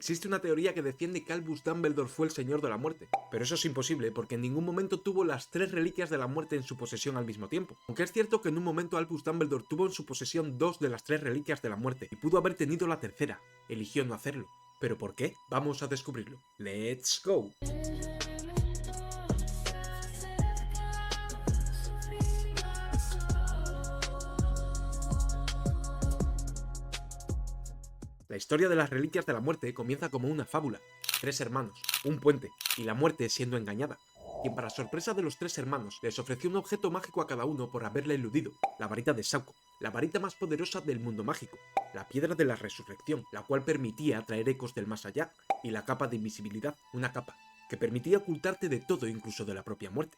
Existe una teoría que defiende que Albus Dumbledore fue el Señor de la Muerte, pero eso es imposible porque en ningún momento tuvo las 3 reliquias de la muerte en su posesión al mismo tiempo. Aunque es cierto que en un momento Albus Dumbledore tuvo en su posesión 2 de las 3 reliquias de la muerte y pudo haber tenido la tercera, eligió no hacerlo. ¿Pero por qué? Vamos a descubrirlo. ¡Let's go! La historia de las reliquias de la muerte comienza como una fábula. 3 hermanos, un puente, y la muerte siendo engañada, quien para sorpresa de los 3 hermanos les ofreció un objeto mágico a cada uno por haberle eludido, la varita de Sauco, la varita más poderosa del mundo mágico, la piedra de la resurrección, la cual permitía atraer ecos del más allá, y la capa de invisibilidad, una capa que permitía ocultarte de todo, incluso de la propia muerte.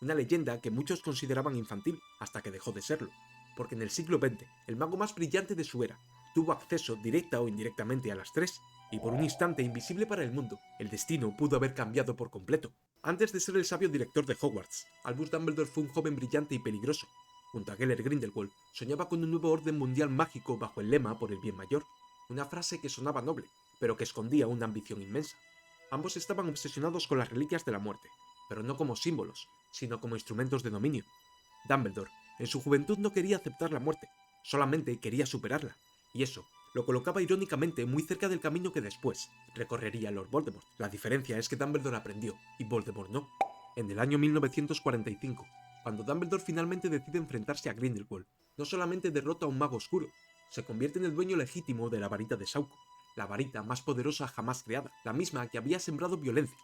Una leyenda que muchos consideraban infantil, hasta que dejó de serlo, porque en el siglo XX, el mago más brillante de su era tuvo acceso directa o indirectamente a las 3, y por un instante invisible para el mundo, el destino pudo haber cambiado por completo. Antes de ser el sabio director de Hogwarts, Albus Dumbledore fue un joven brillante y peligroso. Junto a Gellert Grindelwald, soñaba con un nuevo orden mundial mágico bajo el lema por el bien mayor, una frase que sonaba noble, pero que escondía una ambición inmensa. Ambos estaban obsesionados con las reliquias de la muerte, pero no como símbolos, sino como instrumentos de dominio. Dumbledore, en su juventud, no quería aceptar la muerte, solamente quería superarla, y eso lo colocaba irónicamente muy cerca del camino que después recorrería Lord Voldemort. La diferencia es que Dumbledore aprendió, y Voldemort no. En el año 1945, cuando Dumbledore finalmente decide enfrentarse a Grindelwald, no solamente derrota a un mago oscuro, se convierte en el dueño legítimo de la varita de Sauco, la varita más poderosa jamás creada, la misma que había sembrado violencia.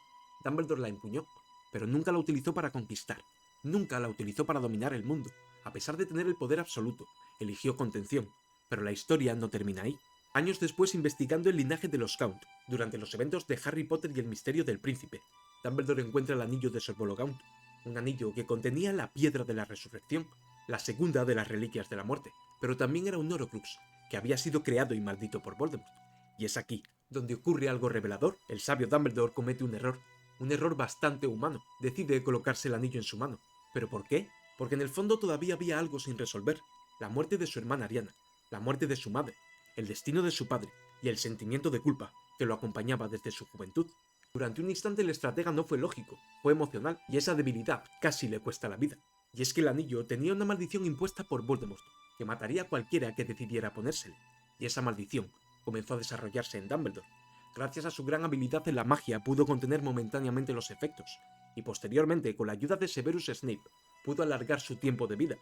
Dumbledore la empuñó, pero nunca la utilizó para conquistar, nunca la utilizó para dominar el mundo. A pesar de tener el poder absoluto, eligió contención, pero la historia no termina ahí. Años después, investigando el linaje de los Gaunt, durante los eventos de Harry Potter y el misterio del príncipe, Dumbledore encuentra el anillo de Sir Gaunt, un anillo que contenía la piedra de la resurrección, la segunda de las reliquias de la muerte, pero también era un Horcrux, que había sido creado y maldito por Voldemort. Y es aquí donde ocurre algo revelador. El sabio Dumbledore comete un error bastante humano. Decide colocarse el anillo en su mano. ¿Pero por qué? Porque en el fondo todavía había algo sin resolver: la muerte de su hermana Ariana, la muerte de su madre, el destino de su padre y el sentimiento de culpa que lo acompañaba desde su juventud. Durante un instante el estratega no fue lógico, fue emocional, y esa debilidad casi le cuesta la vida. Y es que el anillo tenía una maldición impuesta por Voldemort, que mataría a cualquiera que decidiera ponérsele, y esa maldición comenzó a desarrollarse en Dumbledore. Gracias a su gran habilidad en la magia pudo contener momentáneamente los efectos, y posteriormente, con la ayuda de Severus Snape, pudo alargar su tiempo de vida.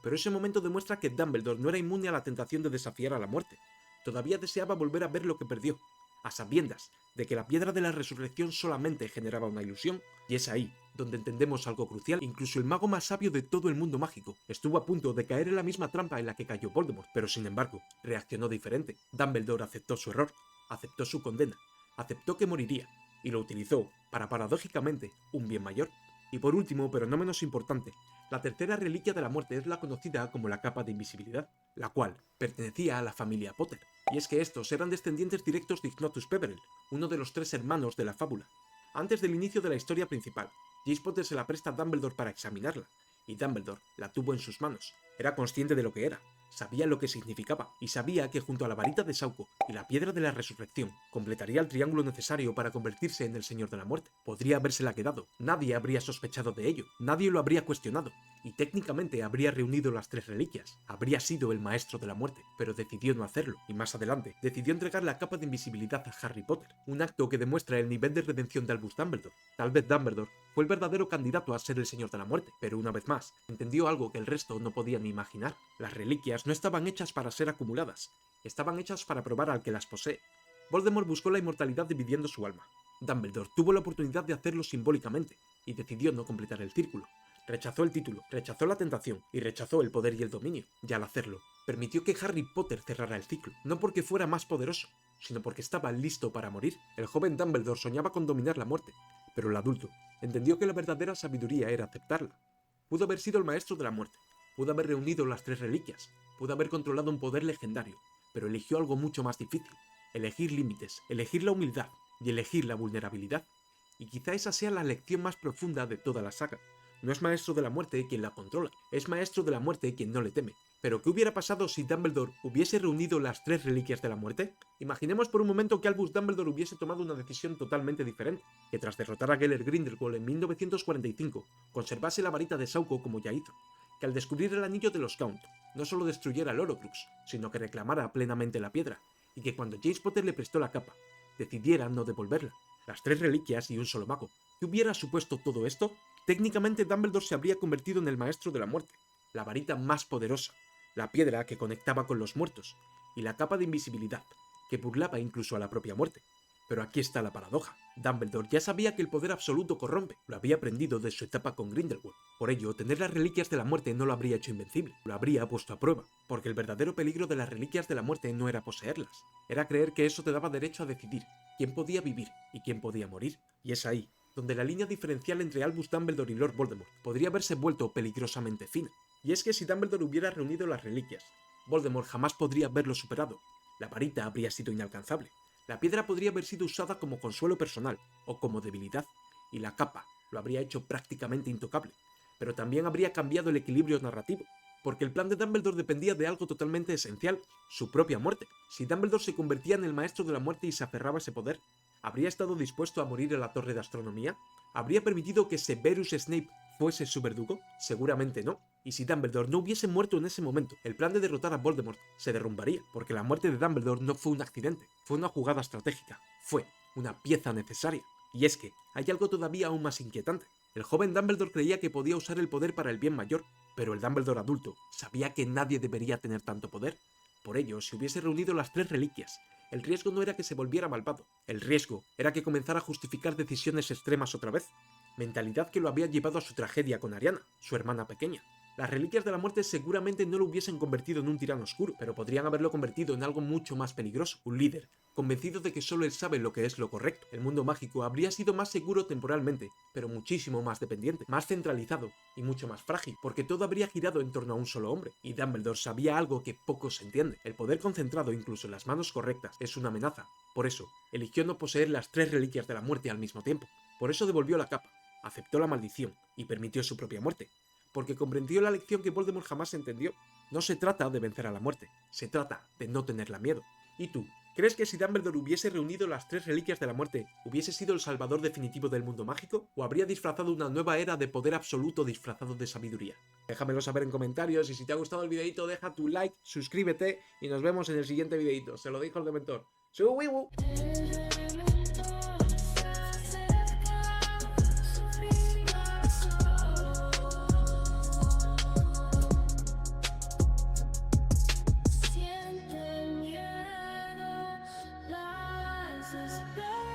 Pero ese momento demuestra que Dumbledore no era inmune a la tentación de desafiar a la muerte. Todavía deseaba volver a ver lo que perdió, a sabiendas de que la piedra de la resurrección solamente generaba una ilusión. Y es ahí donde entendemos algo crucial. Incluso el mago más sabio de todo el mundo mágico estuvo a punto de caer en la misma trampa en la que cayó Voldemort, pero sin embargo, reaccionó diferente. Dumbledore aceptó su error, aceptó su condena, aceptó que moriría, y lo utilizó para, paradójicamente, un bien mayor. Y por último, pero no menos importante, la tercera reliquia de la muerte es la conocida como la capa de invisibilidad, la cual pertenecía a la familia Potter. Y es que estos eran descendientes directos de Ignotus Peverell, uno de los 3 hermanos de la fábula. Antes del inicio de la historia principal, James Potter se la presta a Dumbledore para examinarla, y Dumbledore la tuvo en sus manos. Era consciente de lo que era, sabía lo que significaba, y sabía que junto a la varita de Sauco y la piedra de la resurrección, completaría el triángulo necesario para convertirse en el Señor de la Muerte. Podría habérsela quedado, nadie habría sospechado de ello, nadie lo habría cuestionado, y técnicamente habría reunido las 3 reliquias, habría sido el maestro de la muerte, pero decidió no hacerlo, y más adelante, decidió entregar la capa de invisibilidad a Harry Potter, un acto que demuestra el nivel de redención de Albus Dumbledore. Tal vez Dumbledore fue el verdadero candidato a ser el Señor de la Muerte, pero una vez más, entendió algo que el resto no podía ni imaginar. Las reliquias no estaban hechas para ser acumuladas, estaban hechas para probar al que las posee. Voldemort buscó la inmortalidad dividiendo su alma. Dumbledore tuvo la oportunidad de hacerlo simbólicamente, y decidió no completar el círculo. Rechazó el título, rechazó la tentación, y rechazó el poder y el dominio, y al hacerlo, permitió que Harry Potter cerrara el ciclo, no porque fuera más poderoso, sino porque estaba listo para morir. El joven Dumbledore soñaba con dominar la muerte, pero el adulto entendió que la verdadera sabiduría era aceptarla. Pudo haber sido el maestro de la muerte, pudo haber reunido las 3 reliquias, pudo haber controlado un poder legendario, pero eligió algo mucho más difícil: elegir límites, elegir la humildad y elegir la vulnerabilidad. Y quizá esa sea la lección más profunda de toda la saga. No es maestro de la muerte quien la controla, es maestro de la muerte quien no le teme, Pero ¿qué hubiera pasado si Dumbledore hubiese reunido las 3 reliquias de la muerte? Imaginemos por un momento que Albus Dumbledore hubiese tomado una decisión totalmente diferente, que tras derrotar a Gellert Grindelwald en 1945, conservase la varita de Sauco como ya hizo, que al descubrir el anillo de los Count, no solo destruyera el Horcrux, sino que reclamara plenamente la piedra, y que cuando James Potter le prestó la capa, decidiera no devolverla. Las 3 reliquias y un solo mago. ¿Qué hubiera supuesto todo esto? Técnicamente Dumbledore se habría convertido en el maestro de la muerte, la varita más poderosa, la piedra que conectaba con los muertos, y la capa de invisibilidad, que burlaba incluso a la propia muerte. Pero aquí está la paradoja. Dumbledore ya sabía que el poder absoluto corrompe, lo había aprendido de su etapa con Grindelwald. Por ello, tener las reliquias de la muerte no lo habría hecho invencible, lo habría puesto a prueba, porque el verdadero peligro de las reliquias de la muerte no era poseerlas, era creer que eso te daba derecho a decidir quién podía vivir y quién podía morir. Y es ahí donde la línea diferencial entre Albus Dumbledore y Lord Voldemort podría haberse vuelto peligrosamente fina. Y es que si Dumbledore hubiera reunido las reliquias, Voldemort jamás podría haberlo superado. La varita habría sido inalcanzable. La piedra podría haber sido usada como consuelo personal o como debilidad, y la capa lo habría hecho prácticamente intocable. Pero también habría cambiado el equilibrio narrativo, porque el plan de Dumbledore dependía de algo totalmente esencial, su propia muerte. Si Dumbledore se convertía en el maestro de la muerte y se aferraba a ese poder, ¿habría estado dispuesto a morir en la Torre de Astronomía? ¿Habría permitido que Severus Snape fuese su verdugo? Seguramente no. Y si Dumbledore no hubiese muerto en ese momento, el plan de derrotar a Voldemort se derrumbaría, porque la muerte de Dumbledore no fue un accidente, fue una jugada estratégica, fue una pieza necesaria. Y es que hay algo todavía aún más inquietante. El joven Dumbledore creía que podía usar el poder para el bien mayor, pero el Dumbledore adulto sabía que nadie debería tener tanto poder. Por ello, si hubiese reunido las 3 reliquias, el riesgo no era que se volviera malvado, el riesgo era que comenzara a justificar decisiones extremas otra vez, mentalidad que lo había llevado a su tragedia con Ariana, su hermana pequeña. Las reliquias de la muerte seguramente no lo hubiesen convertido en un tirano oscuro, pero podrían haberlo convertido en algo mucho más peligroso, un líder, convencido de que solo él sabe lo que es lo correcto. El mundo mágico habría sido más seguro temporalmente, pero muchísimo más dependiente, más centralizado y mucho más frágil, porque todo habría girado en torno a un solo hombre, y Dumbledore sabía algo que poco se entiende. El poder concentrado incluso en las manos correctas es una amenaza. Por eso, eligió no poseer las 3 reliquias de la muerte al mismo tiempo. Por eso devolvió la capa, aceptó la maldición y permitió su propia muerte, porque comprendió la lección que Voldemort jamás entendió. No se trata de vencer a la muerte, se trata de no tenerla miedo. ¿Y tú? ¿Crees que si Dumbledore hubiese reunido las 3 reliquias de la muerte, hubiese sido el salvador definitivo del mundo mágico? ¿O habría disfrazado una nueva era de poder absoluto disfrazado de sabiduría? Déjamelo saber en comentarios, y si te ha gustado el videito deja tu like, suscríbete y nos vemos en el siguiente videito. Se lo dijo el Dementor. ¡Subibu! Siente miedo, la desesperación.